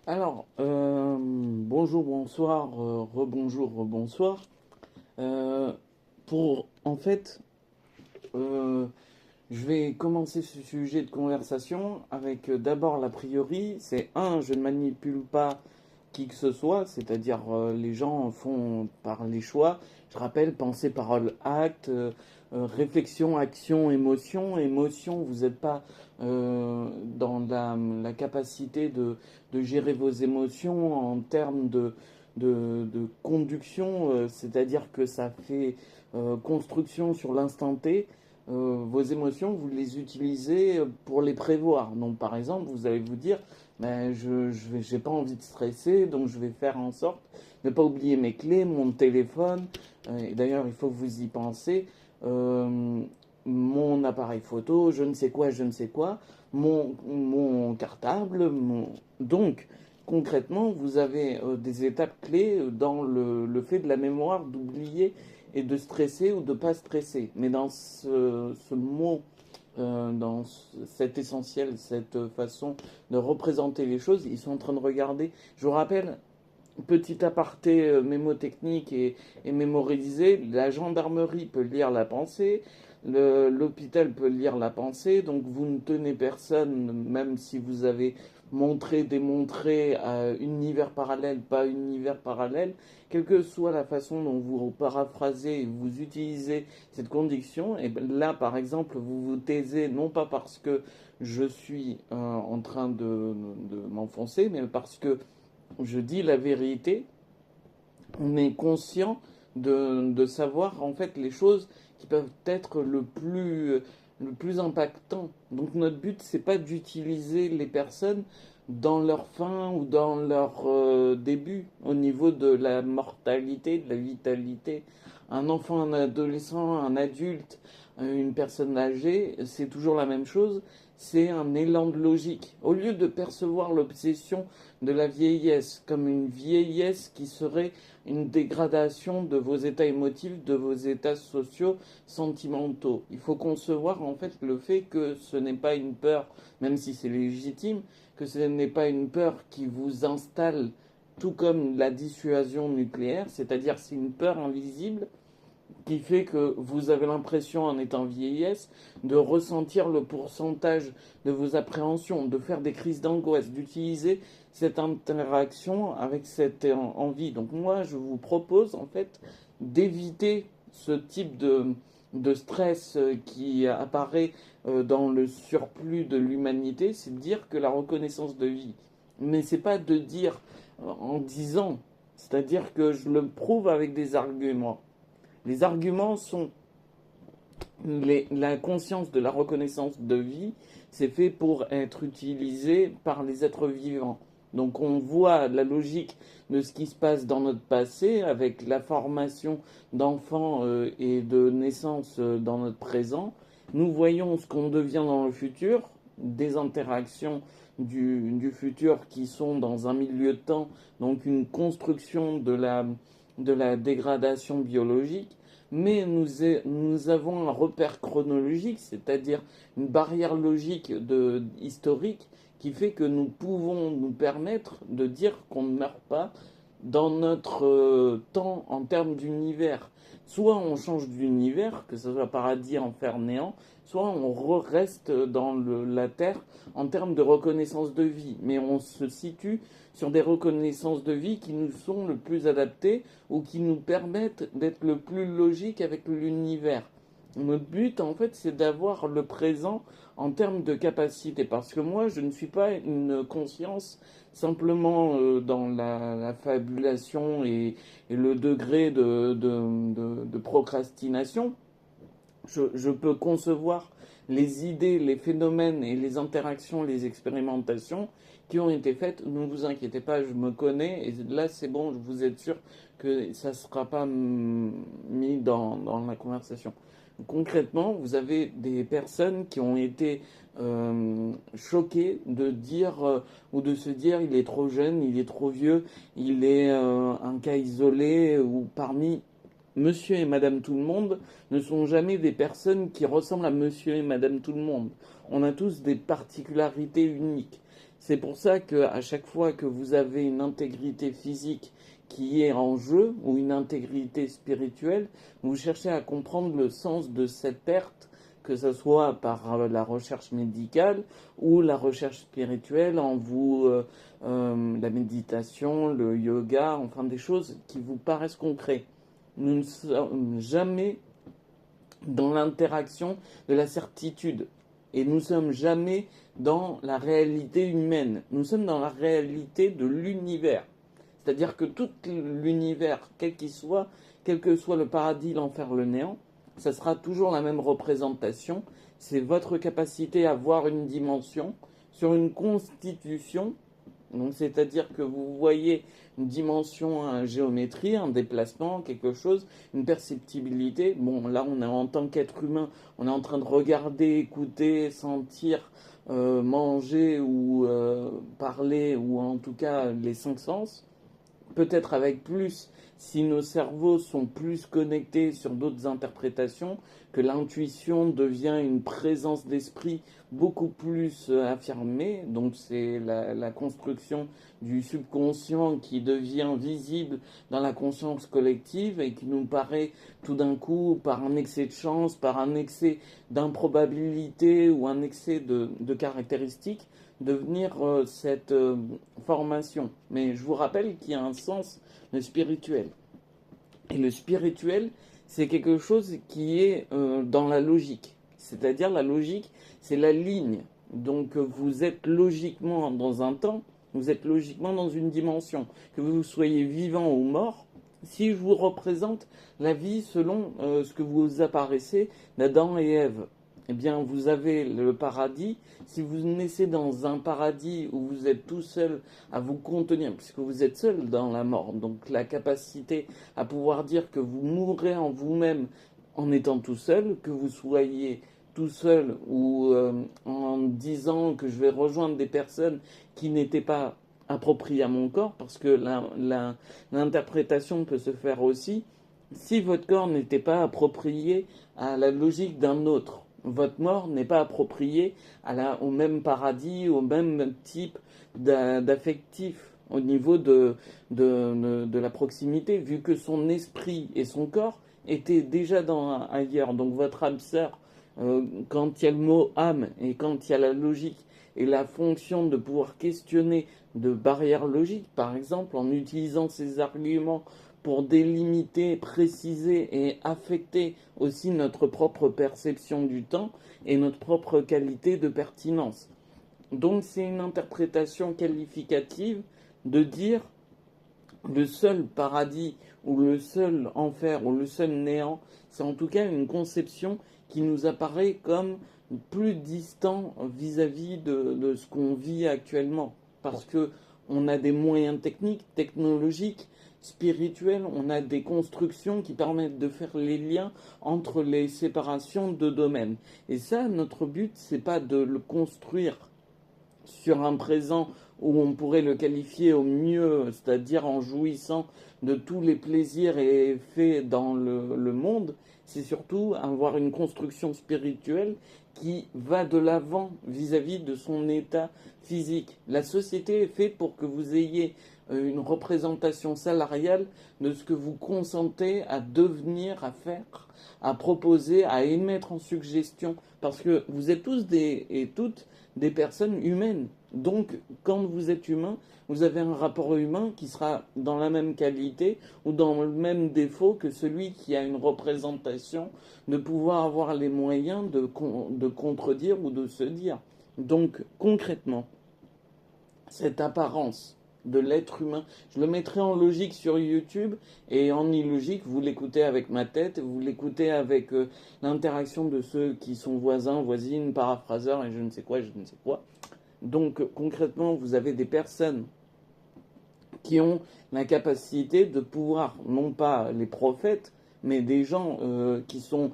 Bonjour, bonsoir, rebonjour, rebonsoir. Euh, En fait, euh, je vais commencer ce sujet de conversation avec d'abord l'a priori, c'est un, je ne manipule pas qui que ce soit, c'est-à-dire les gens font par les choix. Je rappelle, pensée, parole, acte, réflexion, action, émotion. Émotion, vous n'êtes pas dans la capacité de gérer vos émotions en termes de conduction, c'est-à-dire que ça fait construction sur l'instant T. Vos émotions, vous les utilisez pour les prévoir. Donc, par exemple, vous allez vous dire, ben, j'ai pas envie de stresser, donc je vais faire en sorte de ne pas oublier mes clés, mon téléphone. Et d'ailleurs, il faut que vous y pensez. euh, Mon appareil photo, je ne sais quoi, mon cartable. Donc, concrètement, vous avez des étapes clés dans le fait de la mémoire d'oublier et de stresser ou de ne pas stresser. Mais dans ce mot, dans cet essentiel, cette façon de représenter les choses, ils sont en train de regarder. Je vous rappelle, petit aparté mémotechnique et mémorisé, la gendarmerie peut lire la pensée, l'hôpital peut lire la pensée, donc vous ne tenez personne, même si vous avez montré, démontré à univers parallèle, pas univers parallèle, quelle que soit la façon dont vous paraphrasez et vous utilisez cette condition, et ben là par exemple vous vous taisez non pas parce que je suis en train de m'enfoncer, mais parce que je dis la vérité, on est conscient de savoir en fait les choses qui peuvent être le plus impactant. Donc notre but, c'est pas d'utiliser les personnes dans leur fin ou dans leur début, au niveau de la mortalité, de la vitalité. Un enfant, un adolescent, un adulte, une personne âgée, c'est toujours la même chose, c'est un élan de logique. Au lieu de percevoir l'obsession de la vieillesse comme une vieillesse qui serait une dégradation de vos états émotifs, de vos états sociaux, sentimentaux. Il faut concevoir en fait le fait que ce n'est pas une peur, même si c'est légitime, que ce n'est pas une peur qui vous installe tout comme la dissuasion nucléaire, c'est-à-dire c'est une peur invisible qui fait que vous avez l'impression, en étant vieillesse, de ressentir le pourcentage de vos appréhensions, de faire des crises d'angoisse, d'utiliser cette interaction avec cette envie. Donc moi, je vous propose en fait d'éviter ce type de stress qui apparaît dans le surplus de l'humanité, c'est de dire que la reconnaissance de vie. Mais c'est pas de dire en disant, c'est-à-dire que je le prouve avec des arguments. Les arguments sont la conscience de la reconnaissance de vie, c'est fait pour être utilisé par les êtres vivants. Donc on voit la logique de ce qui se passe dans notre passé avec la formation d'enfants et de naissance dans notre présent. Nous voyons ce qu'on devient dans le futur, des interactions du futur qui sont dans un milieu de temps, donc une construction de la dégradation biologique, mais nous avons un repère chronologique, c'est-à-dire une barrière logique historique qui fait que nous pouvons nous permettre de dire qu'on ne meurt pas dans notre temps en termes d'univers. Soit on change d'univers, que ce soit paradis, enfer, néant, soit on reste dans la Terre en termes de reconnaissance de vie. Mais on se situe sur des reconnaissances de vie qui nous sont le plus adaptées ou qui nous permettent d'être le plus logique avec l'univers. Notre but, en fait, c'est d'avoir le présent en termes de capacité. Parce que moi, je ne suis pas une conscience simplement dans la fabulation et le degré de procrastination. Je peux concevoir les idées, les phénomènes et les interactions, les expérimentations qui ont été faites. Ne vous inquiétez pas, je me connais et là c'est bon, vous êtes sûr que ça ne sera pas mis dans la conversation. Concrètement, vous avez des personnes qui ont été choquées de dire ou de se dire il est trop jeune, il est trop vieux, il est un cas isolé ou parmi Monsieur et Madame Tout le Monde ne sont jamais des personnes qui ressemblent à Monsieur et Madame Tout le Monde. On a tous des particularités uniques. C'est pour ça qu'à chaque fois que vous avez une intégrité physique qui est en jeu, ou une intégrité spirituelle, vous cherchez à comprendre le sens de cette perte, que ce soit par la recherche médicale ou la recherche spirituelle en vous, la méditation, le yoga, enfin des choses qui vous paraissent concrètes. Nous ne sommes jamais dans l'interaction de la certitude. Et nous ne sommes jamais dans la réalité humaine. Nous sommes dans la réalité de l'univers. C'est-à-dire que tout l'univers, quel qu'il soit, quel que soit le paradis, l'enfer, le néant, ça sera toujours la même représentation. C'est votre capacité à voir une dimension sur une constitution. Donc, c'est-à-dire que vous voyez une dimension, une géométrie, un déplacement, quelque chose, une perceptibilité. Bon, là, on est en tant qu'être humain, on est en train de regarder, écouter, sentir, manger ou parler, ou en tout cas les cinq sens. Peut-être avec plus, si nos cerveaux sont plus connectés sur d'autres interprétations, que l'intuition devient une présence d'esprit beaucoup plus affirmée. Donc c'est la construction du subconscient qui devient visible dans la conscience collective et qui nous paraît tout d'un coup, par un excès de chance, par un excès d'improbabilité ou un excès de caractéristiques, devenir cette formation. Mais je vous rappelle qu'il y a un sens, le spirituel. Et le spirituel, c'est quelque chose qui est dans la logique. C'est-à-dire la logique, c'est la ligne. Donc vous êtes logiquement dans un temps, vous êtes logiquement dans une dimension. Que vous soyez vivant ou mort, si je vous représente la vie selon ce que vous apparaissez d'Adam et Ève, eh bien, vous avez le paradis. Si vous naissez dans un paradis où vous êtes tout seul à vous contenir, puisque vous êtes seul dans la mort, donc la capacité à pouvoir dire que vous mourrez en vous-même en étant tout seul, que vous soyez tout seul ou en disant que je vais rejoindre des personnes qui n'étaient pas appropriées à mon corps, parce que l'interprétation peut se faire aussi si votre corps n'était pas approprié à la logique d'un autre. Votre mort n'est pas appropriée au même paradis, au même type d'affectif au niveau de la proximité, vu que son esprit et son corps étaient déjà ailleurs. Donc votre âme sœur, quand il y a le mot âme et quand il y a la logique et la fonction de pouvoir questionner de barrières logiques, par exemple, en utilisant ces arguments pour délimiter, préciser et affecter aussi notre propre perception du temps et notre propre qualité de pertinence. Donc c'est une interprétation qualificative de dire le seul paradis ou le seul enfer ou le seul néant, c'est en tout cas une conception qui nous apparaît comme plus distant vis-à-vis de ce qu'on vit actuellement. Parce que on a des moyens techniques, technologiques, spirituels, on a des constructions qui permettent de faire les liens entre les séparations de domaines. Et ça, notre but, c'est pas de le construire sur un présent où on pourrait le qualifier au mieux, c'est-à-dire en jouissant de tous les plaisirs et effets dans le monde, c'est surtout avoir une construction spirituelle qui va de l'avant vis-à-vis de son état physique. La société est faite pour que vous ayez une représentation salariale de ce que vous consentez à devenir, à faire, à proposer, à émettre en suggestion, parce que vous êtes tous et toutes des personnes humaines. Donc, quand vous êtes humain, vous avez un rapport humain qui sera dans la même qualité ou dans le même défaut que celui qui a une représentation de pouvoir avoir les moyens de contredire ou de se dire. Donc, concrètement, cette apparence de l'être humain, je le mettrai en logique sur YouTube et en illogique, vous l'écoutez avec ma tête, vous l'écoutez avec l'interaction de ceux qui sont voisins, voisines, paraphraseurs et je ne sais quoi, je ne sais quoi. Donc concrètement, vous avez des personnes qui ont la capacité de pouvoir, non pas les prophètes, mais des gens qui sont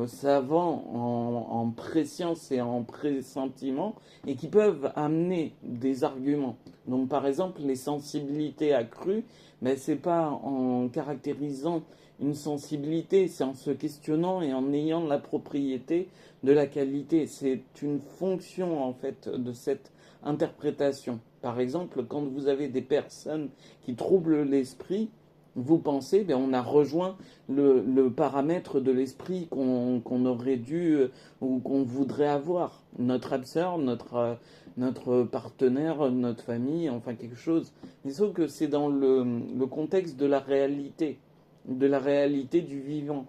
savants en préscience et en pressentiment et qui peuvent amener des arguments. Donc par exemple, les sensibilités accrues, mais c'est pas en caractérisant une sensibilité, c'est en se questionnant et en ayant la propriété de la qualité. C'est une fonction en fait de cette interprétation. Par exemple, quand vous avez des personnes qui troublent l'esprit, vous pensez, ben, on a rejoint le paramètre de l'esprit qu'on aurait dû ou qu'on voudrait avoir. Notre âme sœur, notre partenaire, notre famille, enfin quelque chose. Mais sauf que c'est dans le contexte de la réalité du vivant.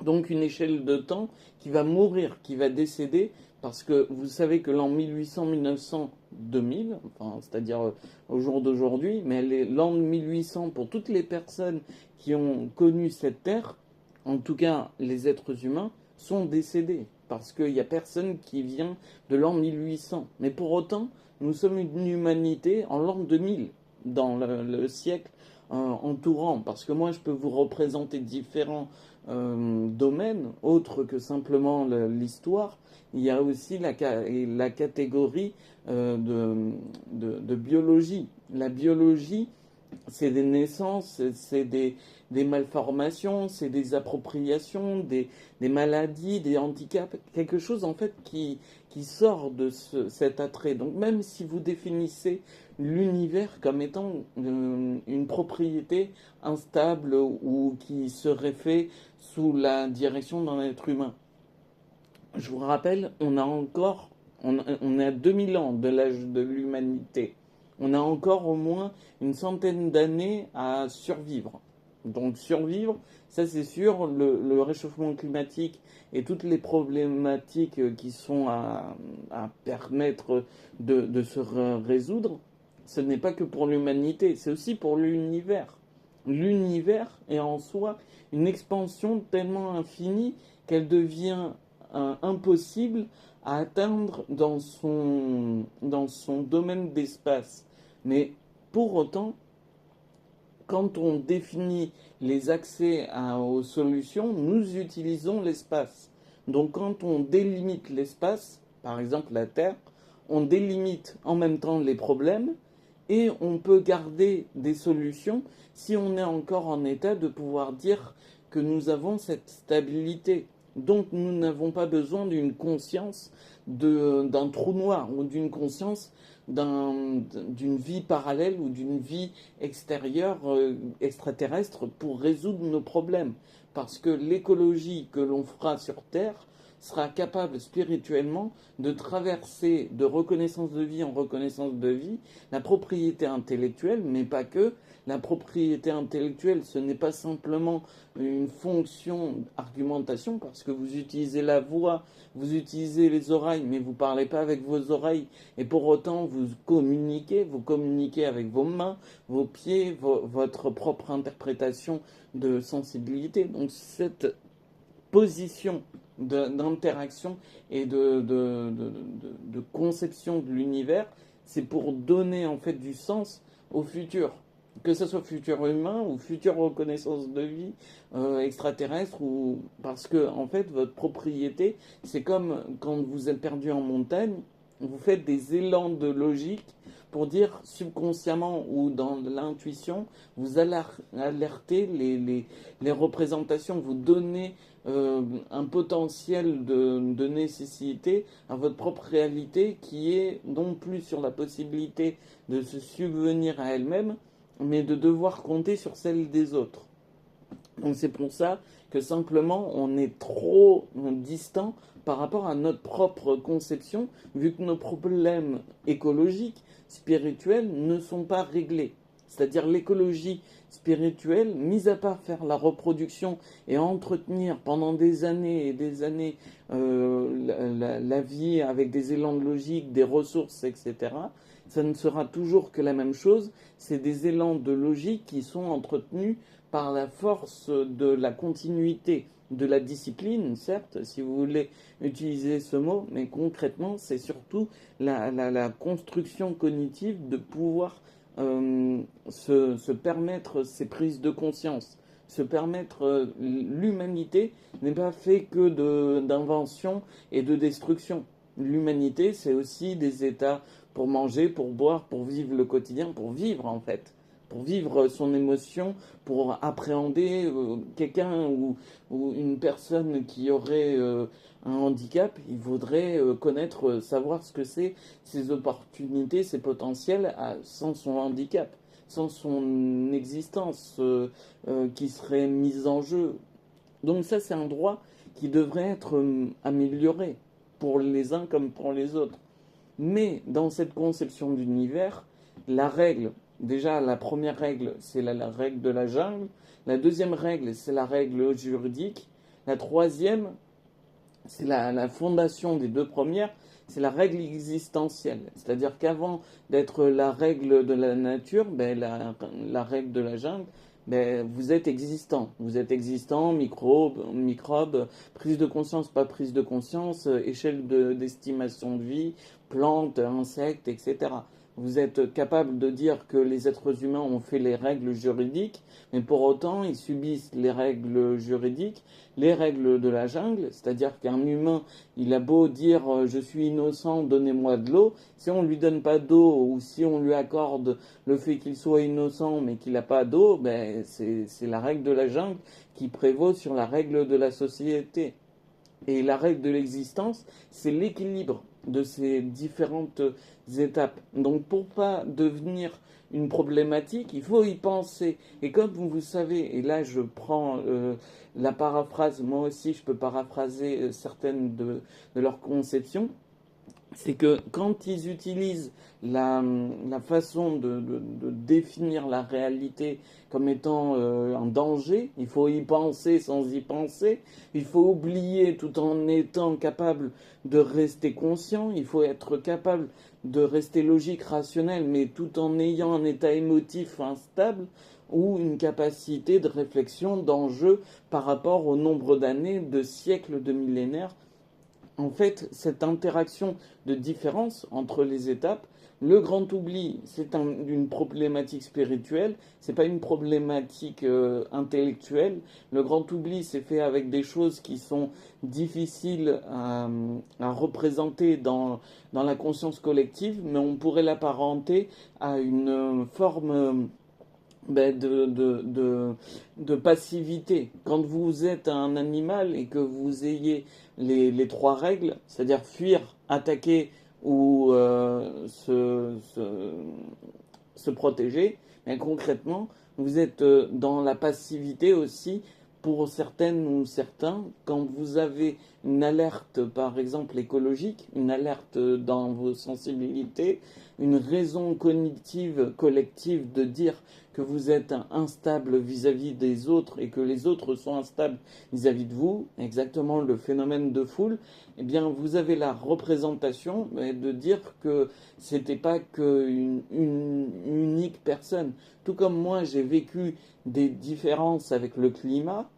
Donc une échelle de temps qui va mourir, qui va décéder, parce que vous savez que l'an 1800, 1900, 2000, enfin, c'est-à-dire au jour d'aujourd'hui, mais l'an 1800, pour toutes les personnes qui ont connu cette terre, en tout cas les êtres humains, sont décédés, parce qu'il n'y a personne qui vient de l'an 1800. Mais pour autant, nous sommes une humanité en l'an 2000, dans le siècle entourant, parce que moi je peux vous représenter différents domaines, autres que simplement l'histoire. Il y a aussi la catégorie de biologie. La biologie, c'est des naissances, c'est des malformations, c'est des appropriations, des maladies, des handicaps, quelque chose en fait qui sort de cet attrait. Donc même si vous définissez l'univers comme étant une propriété instable ou qui serait fait sous la direction d'un être humain, je vous rappelle, on est à 2000 ans de l'âge de l'humanité. On a encore au moins une centaine d'années à survivre. Donc survivre, ça c'est sûr, le réchauffement climatique et toutes les problématiques qui sont à permettre de se résoudre, ce n'est pas que pour l'humanité, c'est aussi pour l'univers. L'univers est en soi une expansion tellement infinie qu'elle devient impossible à atteindre dans son domaine d'espace. Mais pour autant, quand on définit les accès aux solutions, nous utilisons l'espace. Donc quand on délimite l'espace, par exemple la Terre, on délimite en même temps les problèmes et on peut garder des solutions si on est encore en état de pouvoir dire que nous avons cette stabilité. Donc nous n'avons pas besoin d'une conscience d'un trou noir ou d'une conscience d'une vie parallèle ou d'une vie extérieure, extraterrestre pour résoudre nos problèmes. Parce que l'écologie que l'on fera sur Terre sera capable spirituellement de traverser de reconnaissance de vie en reconnaissance de vie la propriété intellectuelle, mais pas que. La propriété intellectuelle, ce n'est pas simplement une fonction d'argumentation, parce que vous utilisez la voix, vous utilisez les oreilles, mais vous ne parlez pas avec vos oreilles, et pour autant vous communiquez avec vos mains, vos pieds, votre propre interprétation de sensibilité. Donc cette position d'interaction et de conception de l'univers, c'est pour donner en fait du sens au futur. Que ce soit futur humain ou future reconnaissance de vie extraterrestre, ou parce que en fait votre propriété, c'est comme quand vous êtes perdu en montagne, vous faites des élans de logique pour dire subconsciemment ou dans l'intuition, vous alertez les représentations, vous donnez un potentiel de nécessité à votre propre réalité qui est non plus sur la possibilité de se subvenir à elle-même, mais de devoir compter sur celle des autres. Donc c'est pour ça que simplement on est trop distant par rapport à notre propre conception, vu que nos problèmes écologiques, spirituels, ne sont pas réglés. C'est-à-dire l'écologie spirituelle, mis à part faire la reproduction et entretenir pendant des années et des années la vie avec des élans de logique, des ressources, etc., ça ne sera toujours que la même chose. C'est des élans de logique qui sont entretenus par la force de la continuité, de la discipline, certes, si vous voulez utiliser ce mot, mais concrètement, c'est surtout la construction cognitive de pouvoir se permettre ces prises de conscience. Se permettre, l'humanité n'est pas fait que d'invention et de destruction. L'humanité, c'est aussi des états pour manger, pour boire, pour vivre le quotidien, pour vivre en fait. pour vivre son émotion, pour appréhender quelqu'un ou une personne qui aurait un handicap. Il faudrait connaître, savoir ce que c'est, ses opportunités, ses potentiels sans son handicap, sans son existence qui serait mise en jeu. Donc ça, c'est un droit qui devrait être amélioré pour les uns comme pour les autres. Mais dans cette conception d'univers, la règle, déjà la première règle, c'est la règle de la jungle. La deuxième règle, c'est la règle juridique. La troisième, c'est la fondation des deux premières, c'est la règle existentielle. C'est-à-dire qu'avant d'être la règle de la nature, ben, la règle de la jungle, ben, vous êtes existant. Vous êtes existant, microbe, prise de conscience, pas prise de conscience, échelle d'estimation de vie, plantes, insectes, etc. Vous êtes capable de dire que les êtres humains ont fait les règles juridiques, mais pour autant, ils subissent les règles juridiques, les règles de la jungle, c'est-à-dire qu'un humain, il a beau dire je suis innocent, donnez-moi de l'eau, si on ne lui donne pas d'eau ou si on lui accorde le fait qu'il soit innocent mais qu'il n'a pas d'eau, ben c'est la règle de la jungle qui prévaut sur la règle de la société. Et la règle de l'existence, c'est l'équilibre de ces différentes étapes. Donc pour pas devenir une problématique, il faut y penser. Et comme vous savez, et là je prends la paraphrase, moi aussi je peux paraphraser certaines de leurs conceptions, c'est que quand ils utilisent la façon de définir la réalité comme étant un danger, il faut y penser sans y penser, il faut oublier tout en étant capable de rester conscient, il faut être capable de rester logique, rationnel, mais tout en ayant un état émotif instable ou une capacité de réflexion, d'enjeu par rapport au nombre d'années, de siècles, de millénaires. En fait, cette interaction de différence entre les étapes, le grand oubli, c'est une problématique spirituelle, c'est pas une problématique intellectuelle. Le grand oubli, c'est fait avec des choses qui sont difficiles à représenter dans la conscience collective, mais on pourrait l'apparenter à une forme ben, de passivité. Quand vous êtes un animal et que vous ayez les trois règles, c'est-à-dire fuir, attaquer ou se protéger, ben, concrètement, vous êtes dans la passivité aussi pour certaines ou certains. Quand vous avez une alerte, par exemple écologique, une alerte dans vos sensibilités, une raison cognitive collective de dire que vous êtes instable vis-à-vis des autres et que les autres sont instables vis-à-vis de vous, exactement le phénomène de foule, eh bien vous avez la représentation de dire que c'était pas qu'une une unique personne. Tout comme moi j'ai vécu des différences avec le climat,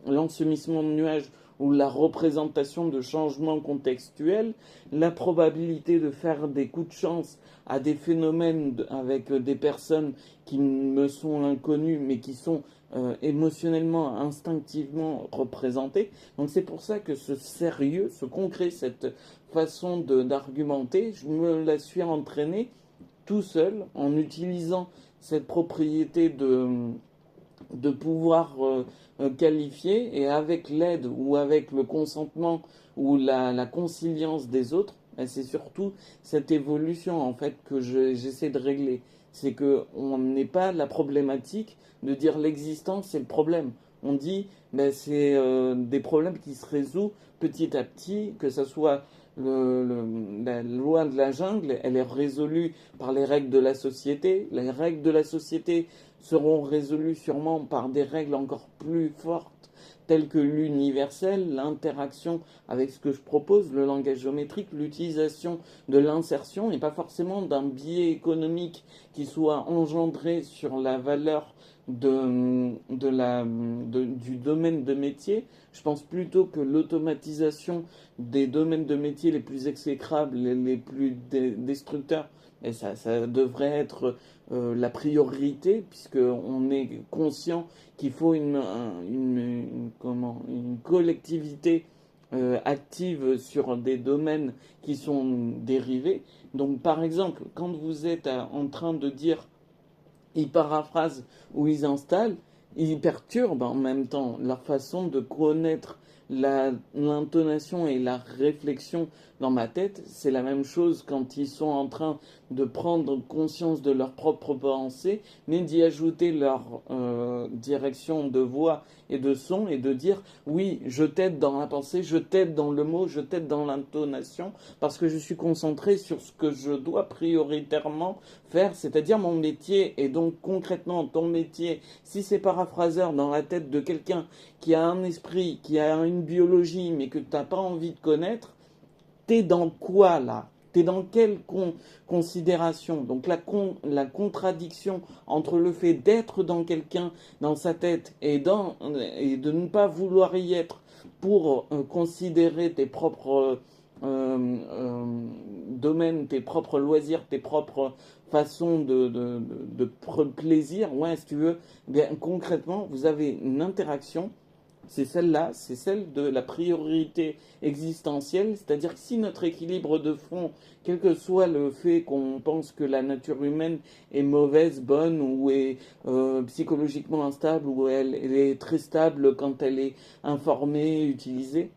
l'ensemencement de nuages ou la représentation de changements contextuels, la probabilité de faire des coups de chance à des phénomènes avec des personnes qui me sont inconnues mais qui sont émotionnellement, instinctivement représentées. Donc c'est pour ça que ce sérieux, ce concret, cette façon d'argumenter, je me la suis entraînée tout seul en utilisant cette propriété de pouvoir qualifier et avec l'aide ou avec le consentement ou la consilience des autres, ben, c'est surtout cette évolution en fait que j'essaie de régler. C'est que on n'est pas la problématique de dire l'existence c'est le problème. On dit ben, c'est des problèmes qui se résolvent petit à petit, que ce soit la loi de la jungle, elle est résolue par les règles de la société. Les règles de la société seront résolues sûrement par des règles encore plus fortes telles que l'universel, l'interaction avec ce que je propose, le langage géométrique, l'utilisation de l'insertion et pas forcément d'un biais économique qui soit engendré sur la valeur du domaine de métier. Je pense plutôt que l'automatisation des domaines de métier les plus exécrables, les plus destructeurs, et ça devrait être la priorité, puisqu'on est conscient qu'il faut une collectivité active sur des domaines qui sont dérivés. Donc par exemple, quand vous êtes en train de dire ils paraphrasent ou ils installent, ils perturbent en même temps leur façon de connaître l'intonation et la réflexion dans ma tête. C'est la même chose quand ils sont en train de prendre conscience de leur propre pensée, mais d'y ajouter leur direction de voix et de son et de dire oui, je t'aide dans la pensée, je t'aide dans le mot, je t'aide dans l'intonation parce que je suis concentré sur ce que je dois prioritairement faire, c'est-à-dire mon métier. Et donc concrètement, ton métier, si c'est paraphraseur dans la tête de quelqu'un qui a un esprit, qui a une biologie, mais que tu n'as pas envie de connaître, t'es dans quoi là? T'es dans quelle considération? Donc la contradiction entre le fait d'être dans quelqu'un, dans sa tête, et de ne pas vouloir y être pour considérer tes propres domaines, tes propres loisirs, tes propres façons de plaisir, ouais, si tu veux, bien, concrètement, vous avez une interaction, c'est celle-là, c'est celle de la priorité existentielle, c'est-à-dire que si notre équilibre de fond, quel que soit le fait qu'on pense que la nature humaine est mauvaise, bonne, ou est psychologiquement instable, ou elle est très stable quand elle est informée, utilisée,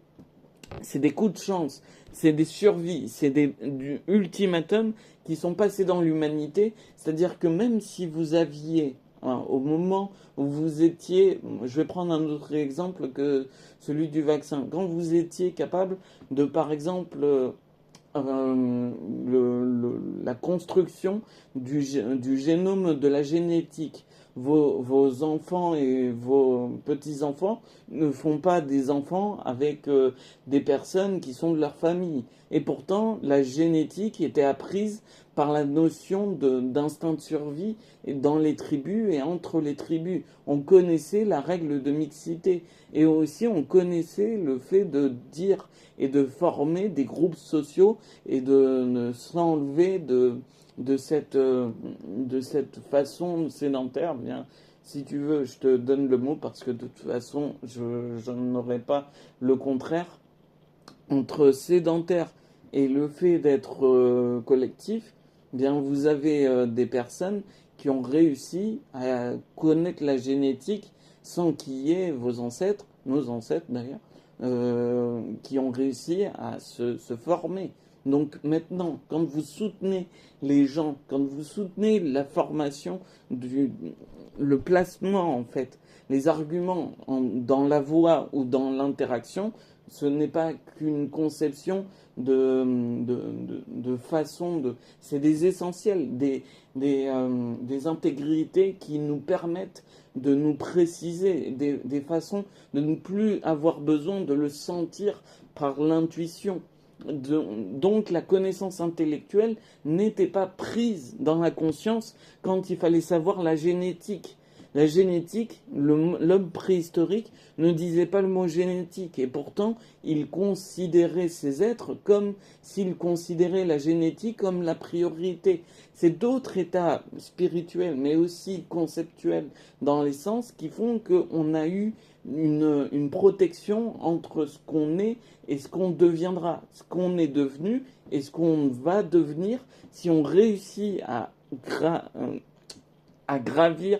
c'est des coups de chance, c'est des survies, c'est du ultimatum qui sont passés dans l'humanité. C'est-à-dire que même si vous aviez, hein, au moment où vous étiez, je vais prendre un autre exemple que celui du vaccin, quand vous étiez capable de, par exemple, la construction du génome de la génétique. Vos enfants et vos petits-enfants ne font pas des enfants avec des personnes qui sont de leur famille. Et pourtant, la génétique était apprise par la notion d'instinct de survie dans les tribus et entre les tribus. On connaissait la règle de mixité et aussi on connaissait le fait de dire et de former des groupes sociaux et de s'enlever de cette façon sédentaire. Bien, si tu veux, je te donne le mot parce que de toute façon, je n'aurai pas le contraire. Entre sédentaire et le fait d'être collectif, bien, vous avez des personnes qui ont réussi à connaître la génétique sans qu'il y ait vos ancêtres, nos ancêtres d'ailleurs, qui ont réussi à se former. Donc maintenant, quand vous soutenez les gens, quand vous soutenez la formation, le placement en fait, les arguments dans la voix ou dans l'interaction, ce n'est pas qu'une conception de façon de... C'est des essentiels, des intégrités qui nous permettent de nous préciser, des façons de ne plus avoir besoin de le sentir par l'intuition. Donc la connaissance intellectuelle n'était pas prise dans la conscience quand il fallait savoir la génétique. La génétique, l'homme préhistorique ne disait pas le mot génétique et pourtant il considérait ces êtres comme s'il considérait la génétique comme la priorité. C'est d'autres états spirituels mais aussi conceptuels dans les sens qui font qu'on a eu une protection entre ce qu'on est et ce qu'on deviendra, ce qu'on est devenu et ce qu'on va devenir si on réussit à gravir,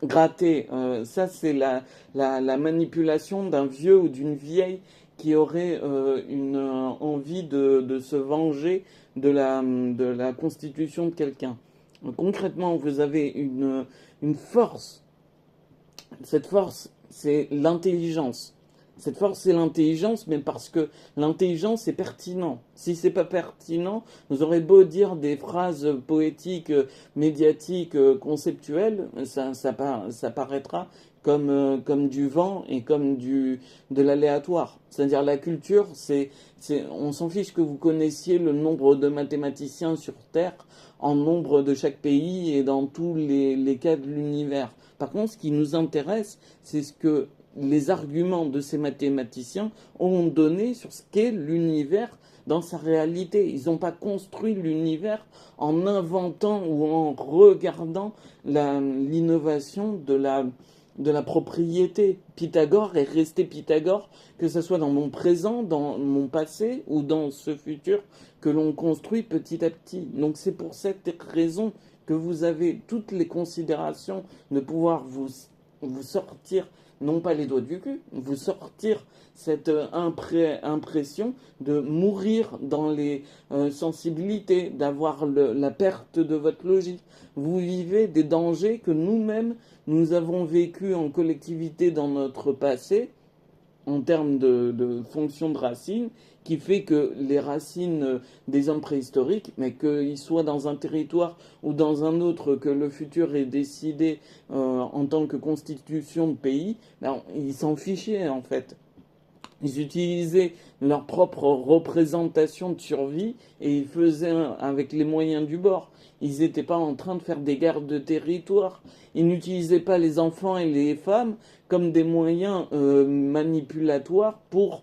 gratter. Ça, c'est la manipulation d'un vieux ou d'une vieille qui aurait une envie de se venger de la constitution de quelqu'un. Concrètement, vous avez une force. Cette force, c'est l'intelligence. Cette force, c'est l'intelligence, mais parce que l'intelligence est pertinent. Si c'est pas pertinent, vous aurez beau dire des phrases poétiques, médiatiques, conceptuelles, ça paraîtra comme du vent et comme de l'aléatoire. C'est-à-dire la culture, on s'en fiche que vous connaissiez le nombre de mathématiciens sur Terre en nombre de chaque pays et dans tous les cas de l'univers. Par contre, ce qui nous intéresse, c'est ce que les arguments de ces mathématiciens ont donné sur ce qu'est l'univers dans sa réalité. Ils n'ont pas construit l'univers en inventant ou en regardant l'innovation de la propriété. Pythagore est resté Pythagore, que ce soit dans mon présent, dans mon passé ou dans ce futur que l'on construit petit à petit. Donc c'est pour cette raison que vous avez toutes les considérations de pouvoir vous sortir, non pas les doigts du cul, vous sortir cette impression de mourir dans les sensibilités, d'avoir la perte de votre logique. Vous vivez des dangers que nous-mêmes, nous avons vécu en collectivité dans notre passé, en termes de fonction de racines, qui fait que les racines des hommes préhistoriques, mais qu'ils soient dans un territoire ou dans un autre, que le futur est décidé en tant que constitution de pays, ben, ils s'en fichaient en fait. Ils utilisaient leur propre représentation de survie et ils faisaient avec les moyens du bord. Ils n'étaient pas en train de faire des guerres de territoire. Ils n'utilisaient pas les enfants et les femmes comme des moyens manipulatoires pour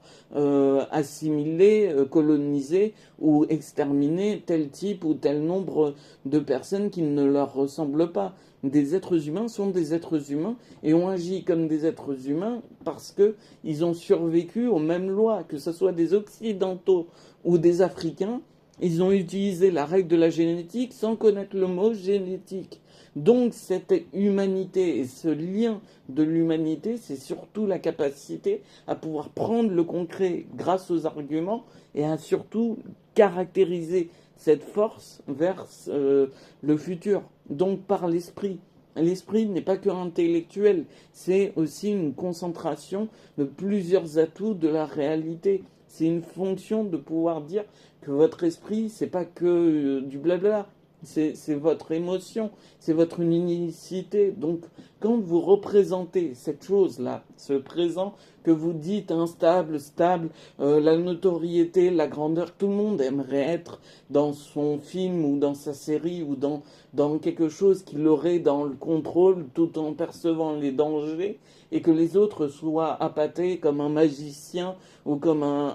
assimiler, coloniser ou exterminer tel type ou tel nombre de personnes qui ne leur ressemblent pas. Des êtres humains sont des êtres humains et ont agi comme des êtres humains parce qu'ils ont survécu aux mêmes lois, que ce soit des Occidentaux ou des Africains. Ils ont utilisé la règle de la génétique sans connaître le mot génétique. Donc cette humanité et ce lien de l'humanité, c'est surtout la capacité à pouvoir prendre le concret grâce aux arguments et à surtout caractériser cette force vers le futur. Donc par l'esprit. L'esprit n'est pas que intellectuel, c'est aussi une concentration de plusieurs atouts de la réalité. C'est une fonction de pouvoir dire que votre esprit, c'est pas que du blabla, c'est votre émotion, c'est votre unicité. Donc, quand vous représentez cette chose-là, ce présent que vous dites instable, stable, la notoriété, la grandeur, tout le monde aimerait être dans son film ou dans sa série ou dans quelque chose qu'il aurait dans le contrôle tout en percevant les dangers et que les autres soient appâtés comme un magicien ou comme un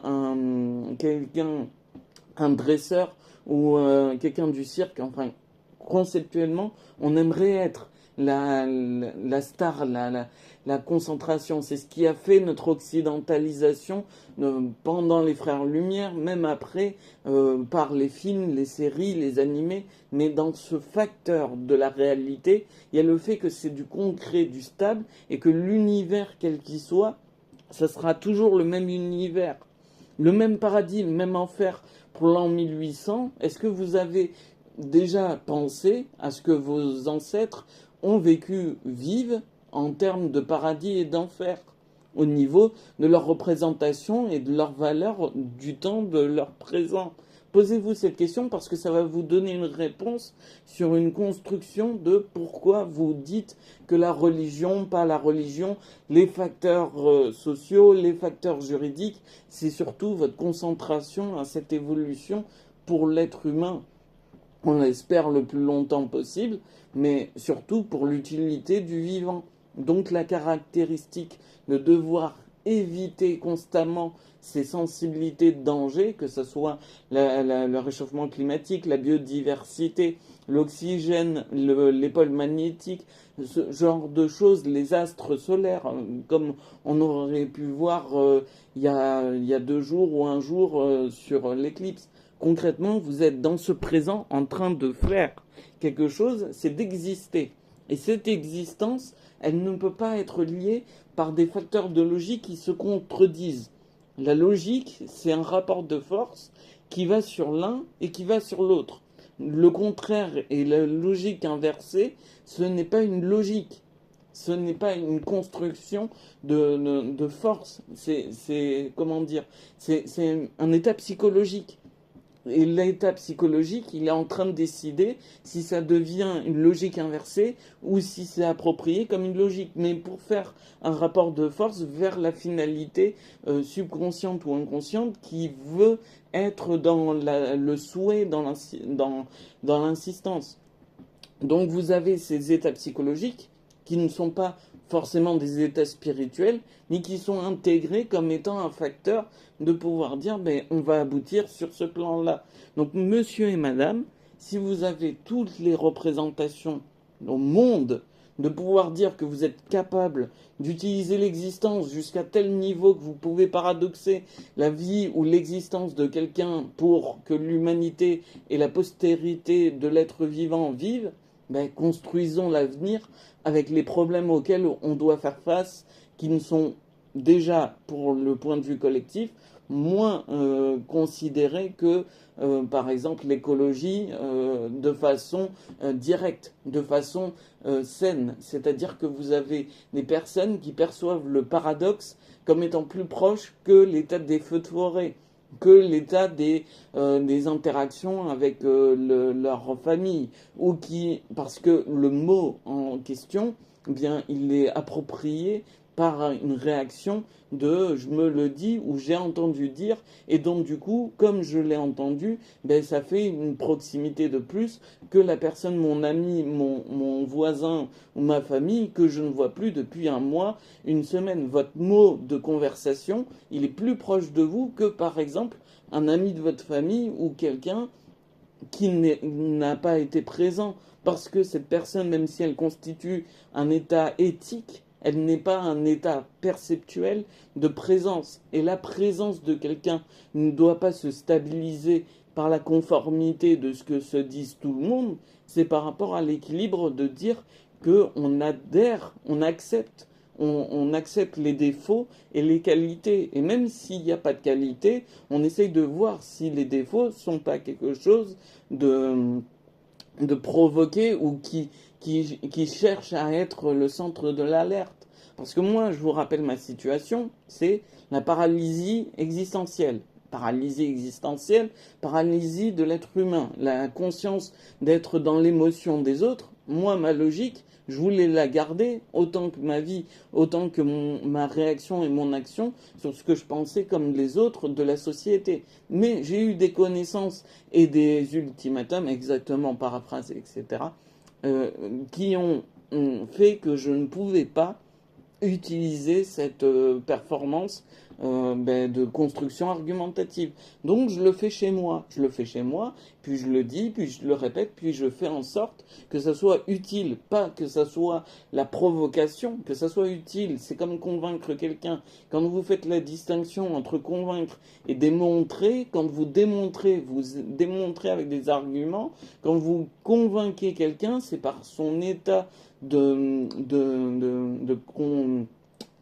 dresseur ou quelqu'un du cirque. Enfin, conceptuellement, on aimerait être la star, la concentration. C'est ce qui a fait notre occidentalisation pendant les Frères Lumière, même après, par les films, les séries, les animés. Mais dans ce facteur de la réalité, il y a le fait que c'est du concret, du stable, et que l'univers, quel qu'il soit, ça sera toujours le même univers. Le même paradis, le même enfer pour l'an 1800. Est-ce que vous avez déjà pensé à ce que vos ancêtres ont vécu, vivent en termes de paradis et d'enfer au niveau de leur représentation et de leur valeur du temps de leur présent? Posez-vous cette question parce que ça va vous donner une réponse sur une construction de pourquoi vous dites que la religion, pas la religion, les facteurs sociaux, les facteurs juridiques, c'est surtout votre concentration à cette évolution pour l'être humain. On l'espère le plus longtemps possible, mais surtout pour l'utilité du vivant. Donc la caractéristique de devoir éviter constamment ces sensibilités de danger, que ce soit le réchauffement climatique, la biodiversité, l'oxygène, les pôles magnétiques, ce genre de choses, les astres solaires, comme on aurait pu voir il y a 2 jours ou un jour sur l'éclipse. Concrètement, vous êtes dans ce présent en train de faire quelque chose, c'est d'exister. Et cette existence, elle ne peut pas être liée par des facteurs de logique qui se contredisent. La logique, c'est un rapport de force qui va sur l'un et qui va sur l'autre. Le contraire et la logique inversée, ce n'est pas une logique. Ce n'est pas une construction de force. Comment dire, c'est un état psychologique. Et l'état psychologique, il est en train de décider si ça devient une logique inversée ou si c'est approprié comme une logique. Mais pour faire un rapport de force vers la finalité subconsciente ou inconsciente qui veut être dans le souhait, dans l'insistance. Donc vous avez ces états psychologiques qui ne sont pas forcément des états spirituels, mais qui sont intégrés comme étant un facteur de pouvoir dire on va aboutir sur ce plan-là. Donc monsieur et madame, si vous avez toutes les représentations au monde, de pouvoir dire que vous êtes capable d'utiliser l'existence jusqu'à tel niveau que vous pouvez paradoxer la vie ou l'existence de quelqu'un pour que l'humanité et la postérité de l'être vivant vivent, ben, construisons l'avenir avec les problèmes auxquels on doit faire face, qui ne sont déjà, pour le point de vue collectif, moins considérés que, par exemple, l'écologie de façon directe, de façon saine. C'est-à-dire que vous avez des personnes qui perçoivent le paradoxe comme étant plus proche que l'état des feux de forêt, que l'état des interactions avec leur famille, ou qui, parce que le mot en question, eh bien, il est approprié par une réaction de je me le dis ou j'ai entendu dire, et donc du coup comme je l'ai entendu, ben ça fait une proximité de plus que la personne, mon ami, mon voisin ou ma famille que je ne vois plus depuis un mois, une semaine. Votre mot de conversation, il est plus proche de vous que par exemple un ami de votre famille ou quelqu'un qui n'a pas été présent, parce que cette personne, même si elle constitue un état éthique, elle n'est pas un état perceptuel de présence. Et la présence de quelqu'un ne doit pas se stabiliser par la conformité de ce que se disent tout le monde, c'est par rapport à l'équilibre de dire qu'on adhère, on accepte les défauts et les qualités. Et même s'il n'y a pas de qualité, on essaye de voir si les défauts ne sont pas quelque chose de provoqué ou qui cherche à être le centre de l'alerte. Parce que moi, je vous rappelle ma situation, c'est la paralysie existentielle. Paralysie existentielle, paralysie de l'être humain, la conscience d'être dans l'émotion des autres. Moi, ma logique, je voulais la garder autant que ma vie, autant que ma réaction et mon action sur ce que je pensais comme les autres de la société. Mais j'ai eu des connaissances et des ultimatums, exactement paraphrasés, etc., qui ont fait que je ne pouvais pas utiliser cette performance de construction argumentative. Donc je le fais chez moi. Je le fais chez moi, puis je le dis, puis je le répète, puis je fais en sorte que ça soit utile, pas que ça soit la provocation, que ça soit utile. C'est comme convaincre quelqu'un. Quand vous faites la distinction entre convaincre et démontrer, quand vous démontrez avec des arguments. Quand vous convainquez quelqu'un, c'est par son état de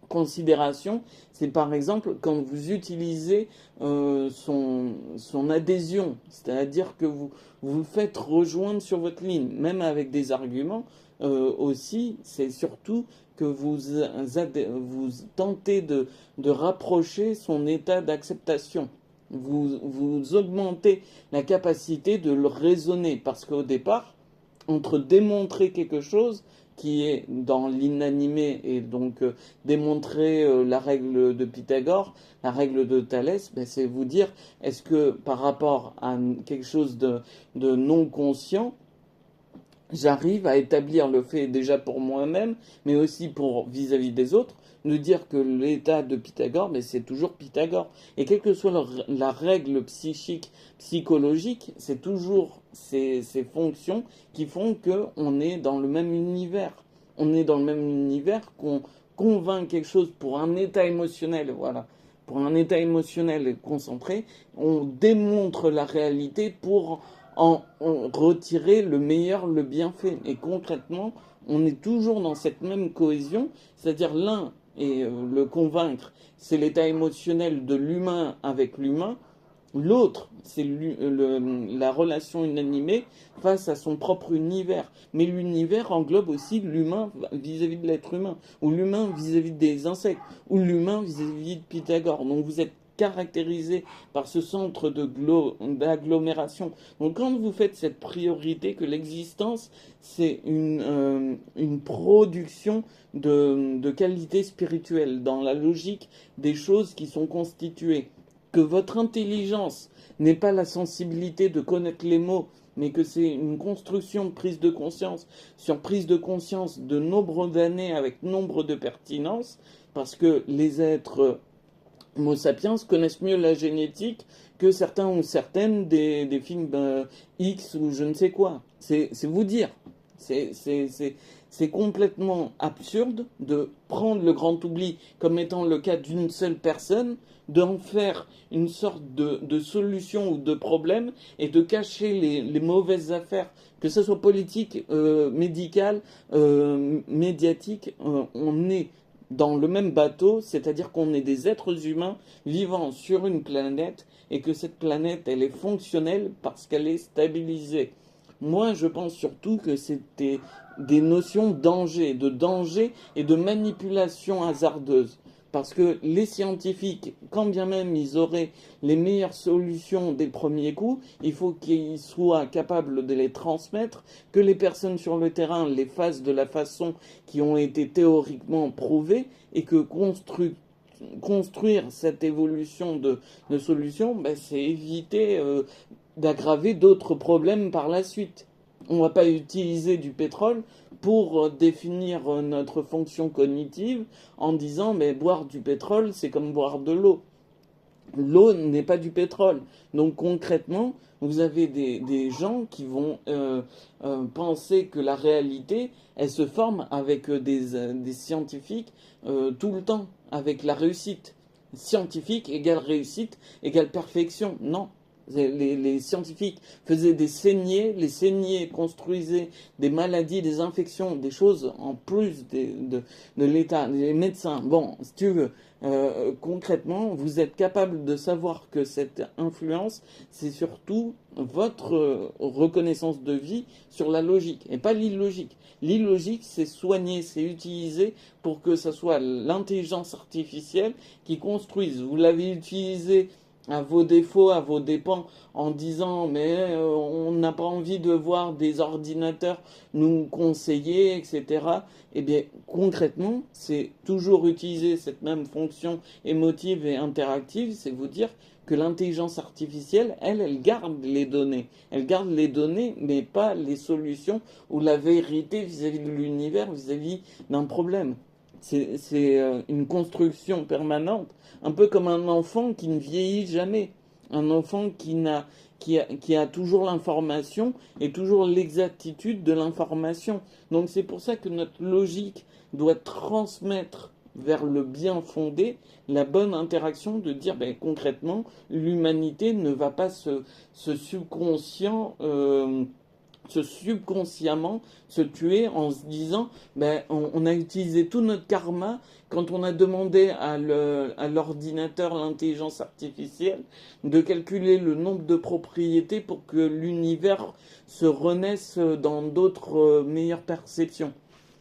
considération. C'est par exemple quand vous utilisez son adhésion, c'est-à-dire que vous faites rejoindre sur votre ligne, même avec des arguments. Aussi, c'est surtout que vous tentez de rapprocher son état d'acceptation. Vous augmentez la capacité de le raisonner, parce qu'au départ, entre démontrer quelque chose qui est dans l'inanimé et donc démontrer la règle de Pythagore, la règle de Thalès, ben, c'est vous dire est-ce que par rapport à quelque chose de non conscient, j'arrive à établir le fait déjà pour moi-même, mais aussi pour vis-à-vis des autres, de dire que l'état de Pythagore, mais c'est toujours Pythagore. Et quelle que soit la règle psychique, psychologique, c'est toujours ces fonctions qui font qu'on est dans le même univers. On est dans le même univers, qu'on convainc quelque chose pour un état émotionnel, voilà. Pour un état émotionnel concentré, on démontre la réalité pour en retirer le meilleur, le bienfait. Et concrètement, on est toujours dans cette même cohésion, c'est-à-dire l'un et le convaincre, c'est l'état émotionnel de l'humain avec l'humain. L'autre, c'est la relation inanimée face à son propre univers. Mais l'univers englobe aussi l'humain vis-à-vis de l'être humain, ou l'humain vis-à-vis des insectes, ou l'humain vis-à-vis de Pythagore. Donc vous êtes caractérisé par ce centre d'agglomération. Donc quand vous faites cette priorité que l'existence, c'est une production de qualité spirituelle, dans la logique des choses qui sont constituées, que votre intelligence n'est pas la sensibilité de connaître les mots, mais que c'est une construction de prise de conscience sur prise de conscience de nombre d'années avec nombre de pertinence, parce que les êtres Homo sapiens connaissent mieux la génétique que certains ou certaines des films X ou je ne sais quoi. C'est vous dire. C'est complètement absurde de prendre le grand oubli comme étant le cas d'une seule personne, d'en faire une sorte de solution ou de problème et de cacher les mauvaises affaires, que ce soit politique, médicale, médiatique. On est dans le même bateau, c'est-à-dire qu'on est des êtres humains vivant sur une planète et que cette planète, elle est fonctionnelle parce qu'elle est stabilisée. Moi, je pense surtout que c'était des notions de danger et de manipulation hasardeuse. Parce que les scientifiques, quand bien même ils auraient les meilleures solutions dès le premier coup, il faut qu'ils soient capables de les transmettre, que les personnes sur le terrain les fassent de la façon qui ont été théoriquement prouvées, et que construire cette évolution de solutions, ben, c'est éviter d'aggraver d'autres problèmes par la suite. On ne va pas utiliser du pétrole pour définir notre fonction cognitive en disant mais boire du pétrole c'est comme boire de l'eau. L'eau n'est pas du pétrole. Donc concrètement, vous avez des gens qui vont penser que la réalité, elle se forme avec des scientifiques tout le temps, avec la réussite. Scientifique égale réussite égale perfection. Non. Les scientifiques faisaient des saignées, les saignées construisaient des maladies, des infections, des choses en plus de l'État, des médecins. Bon, si tu veux, concrètement, vous êtes capable de savoir que cette influence, c'est surtout votre reconnaissance de vie sur la logique et pas l'illogique. L'illogique, c'est soigner, c'est utiliser pour que ce soit l'intelligence artificielle qui construise. Vous l'avez utilisé à vos défauts, à vos dépens, en disant mais on n'a pas envie de voir des ordinateurs nous conseiller, etc. Eh bien, concrètement, c'est toujours utiliser cette même fonction émotive et interactive, c'est vous dire que l'intelligence artificielle, elle garde les données. Elle garde les données, mais pas les solutions ou la vérité vis-à-vis de l'univers, vis-à-vis d'un problème. C'est une construction permanente, un peu comme un enfant qui ne vieillit jamais. Un enfant qui a toujours l'information et toujours l'exactitude de l'information. Donc c'est pour ça que notre logique doit transmettre vers le bien fondé la bonne interaction de dire ben, concrètement l'humanité ne va pas se subconscient subconsciemment se tuer en se disant ben, on a utilisé tout notre karma quand on a demandé à l'ordinateur, l'intelligence artificielle, de calculer le nombre de propriétés pour que l'univers se renaisse dans d'autres meilleures perceptions.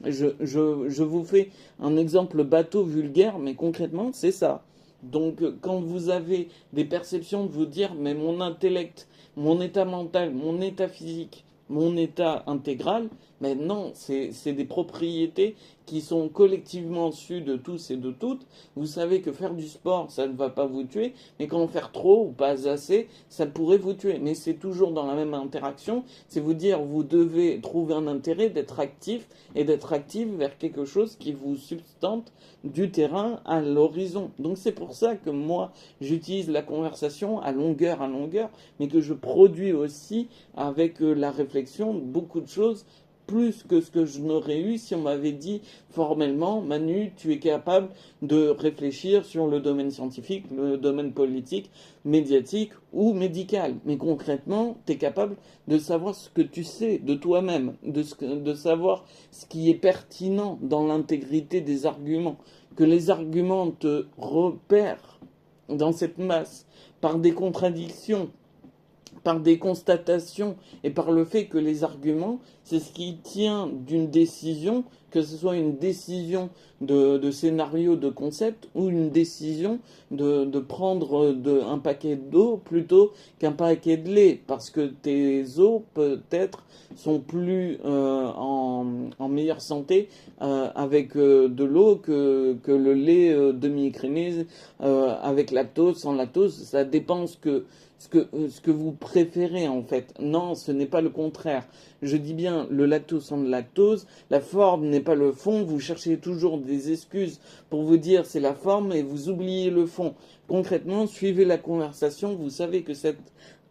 Je vous fais un exemple bateau vulgaire, mais concrètement, c'est ça. Donc, quand vous avez des perceptions de vous dire, mais mon intellect, mon état mental, mon état physique, mon état intégral, mais non, c'est des propriétés qui sont collectivement sues de tous et de toutes. Vous savez que faire du sport, ça ne va pas vous tuer, mais qu'en faire trop ou pas assez, ça pourrait vous tuer. Mais c'est toujours dans la même interaction, c'est vous dire, vous devez trouver un intérêt d'être actif et d'être actif vers quelque chose qui vous substante du terrain à l'horizon. Donc c'est pour ça que moi, j'utilise la conversation à longueur, mais que je produis aussi avec la réflexion beaucoup de choses plus que ce que je n'aurais eu si on m'avait dit formellement, Manu, tu es capable de réfléchir sur le domaine scientifique, le domaine politique, médiatique ou médical. Mais concrètement, tu es capable de savoir ce que tu sais de toi-même, de savoir ce qui est pertinent dans l'intégrité des arguments, que les arguments te repèrent dans cette masse par des contradictions, par des constatations et par le fait que les arguments, c'est ce qui tient d'une décision, que ce soit une décision de scénario, de concept, ou une décision de prendre un paquet d'eau plutôt qu'un paquet de lait, parce que tes os peut-être sont plus en meilleure santé avec de l'eau que le lait demi-écrémé avec lactose, sans lactose. Ça dépend ce que vous préférez en fait. Non, ce n'est pas le contraire. Je dis bien le lactose sans le lactose. La forme n'est pas le fond. Vous cherchez toujours des excuses pour vous dire c'est la forme et vous oubliez le fond. Concrètement, suivez la conversation. Vous savez que cette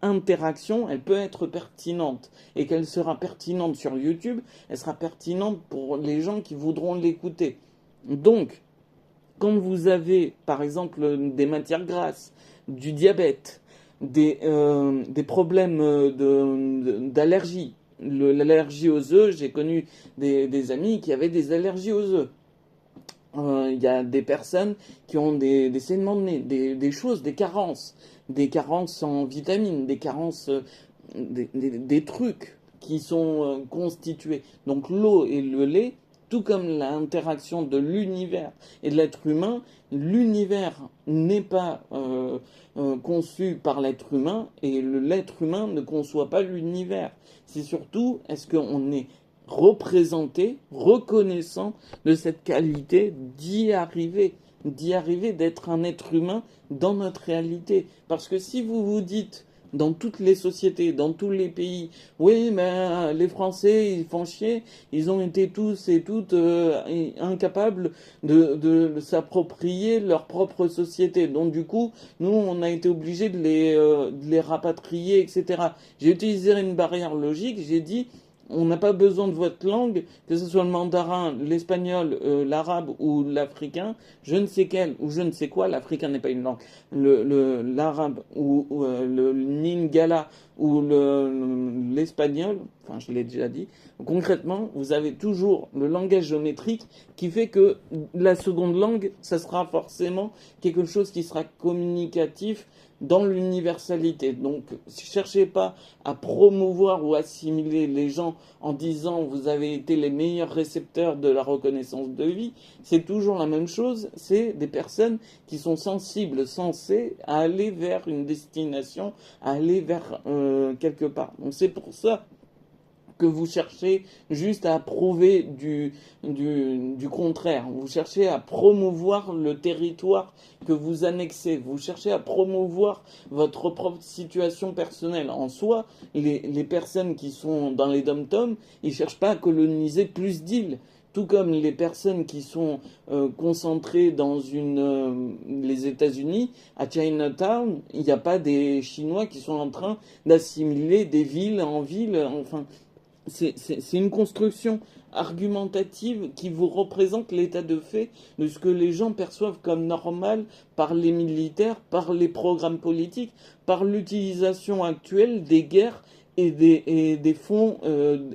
interaction, elle peut être pertinente. Et qu'elle sera pertinente sur YouTube, elle sera pertinente pour les gens qui voudront l'écouter. Donc, quand vous avez, par exemple, des matières grasses, du diabète, des problèmes d'allergie, l'allergie aux œufs, j'ai connu des amis qui avaient des allergies aux œufs. Il y a des personnes qui ont des saignements de nez, des choses, des carences en vitamines, des carences, des trucs qui sont constitués. Donc l'eau et le lait, tout comme l'interaction de l'univers et de l'être humain, l'univers n'est pas conçu par l'être humain et l'être humain ne conçoit pas l'univers. C'est surtout, est-ce qu'on est représenté, reconnaissant de cette qualité d'y arriver, d'être un être humain dans notre réalité. Parce que si vous vous dites, dans toutes les sociétés, dans tous les pays, oui, mais les Français, ils font chier, ils ont été tous et toutes incapables de s'approprier leur propre société. Donc du coup, nous, on a été obligés de les rapatrier, etc. J'ai utilisé une barrière logique, j'ai dit, on n'a pas besoin de votre langue, que ce soit le mandarin, l'espagnol, l'arabe ou l'africain, je ne sais quel ou je ne sais quoi, l'africain n'est pas une langue, l'arabe ou le lingala ou l'espagnol, enfin je l'ai déjà dit, concrètement, vous avez toujours le langage géométrique qui fait que la seconde langue, ça sera forcément quelque chose qui sera communicatif dans l'universalité. Donc, cherchez pas à promouvoir ou assimiler les gens en disant vous avez été les meilleurs récepteurs de la reconnaissance de vie. C'est toujours la même chose. C'est des personnes qui sont sensibles, sensées à aller vers une destination, à aller vers quelque part. Donc, c'est pour ça que vous cherchez juste à prouver du contraire. Vous cherchez à promouvoir le territoire que vous annexez. Vous cherchez à promouvoir votre propre situation personnelle. En soi, les personnes qui sont dans les dom-toms, ils cherchent pas à coloniser plus d'îles. Tout comme les personnes qui sont concentrées dans les États-Unis, à Chinatown, il n'y a pas des Chinois qui sont en train d'assimiler des villes en villes. Enfin, c'est une construction argumentative qui vous représente l'état de fait de ce que les gens perçoivent comme normal par les militaires, par les programmes politiques, par l'utilisation actuelle des guerres et des fonds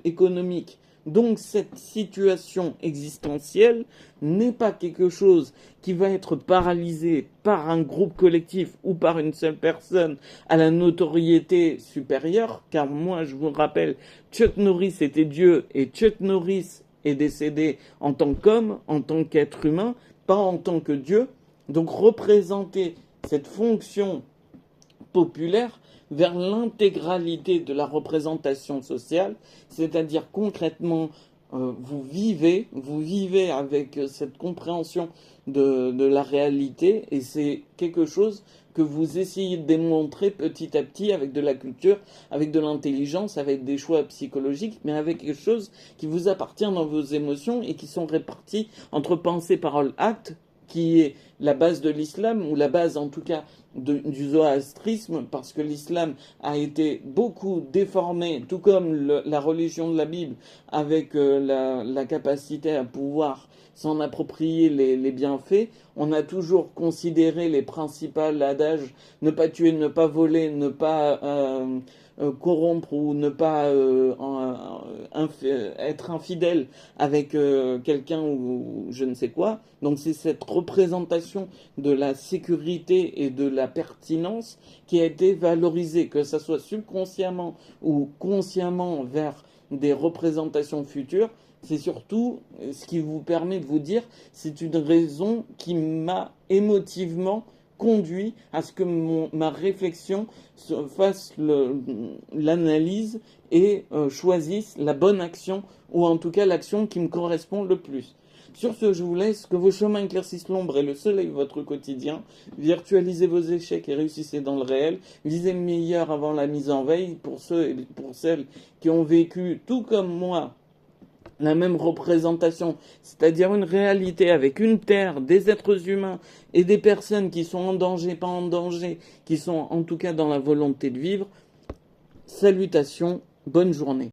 économiques. Donc cette situation existentielle n'est pas quelque chose qui va être paralysé par un groupe collectif ou par une seule personne à la notoriété supérieure, car moi je vous rappelle, Chuck Norris était Dieu et Chuck Norris est décédé en tant qu'homme, en tant qu'être humain, pas en tant que Dieu. Donc représenter cette fonction populaire vers l'intégralité de la représentation sociale, c'est-à-dire concrètement, vous vivez avec cette compréhension de la réalité, et c'est quelque chose que vous essayez de démontrer petit à petit avec de la culture, avec de l'intelligence, avec des choix psychologiques, mais avec quelque chose qui vous appartient dans vos émotions et qui sont répartis entre pensée, parole, acte, qui est la base de l'islam, ou la base en tout cas du zoroastrisme, parce que l'islam a été beaucoup déformé, tout comme la religion de la Bible, avec la capacité à pouvoir s'en approprier les bienfaits. On a toujours considéré les principaux adages, ne pas tuer, ne pas voler, ne pas corrompre ou ne pas être infidèle avec quelqu'un ou je ne sais quoi. Donc c'est cette représentation de la sécurité et de la pertinence qui a été valorisée, que ça soit subconsciemment ou consciemment vers des représentations futures. C'est surtout ce qui vous permet de vous dire, c'est une raison qui m'a émotivement conduit à ce que ma réflexion fasse l'analyse et choisisse la bonne action, ou en tout cas l'action qui me correspond le plus. Sur ce, je vous laisse, que vos chemins éclaircissent l'ombre et le soleil votre quotidien. Virtualisez vos échecs et réussissez dans le réel. Visez le meilleur avant la mise en veille pour ceux et pour celles qui ont vécu, tout comme moi, la même représentation, c'est-à-dire une réalité avec une terre, des êtres humains et des personnes qui sont en danger, pas en danger, qui sont en tout cas dans la volonté de vivre. Salutations, bonne journée.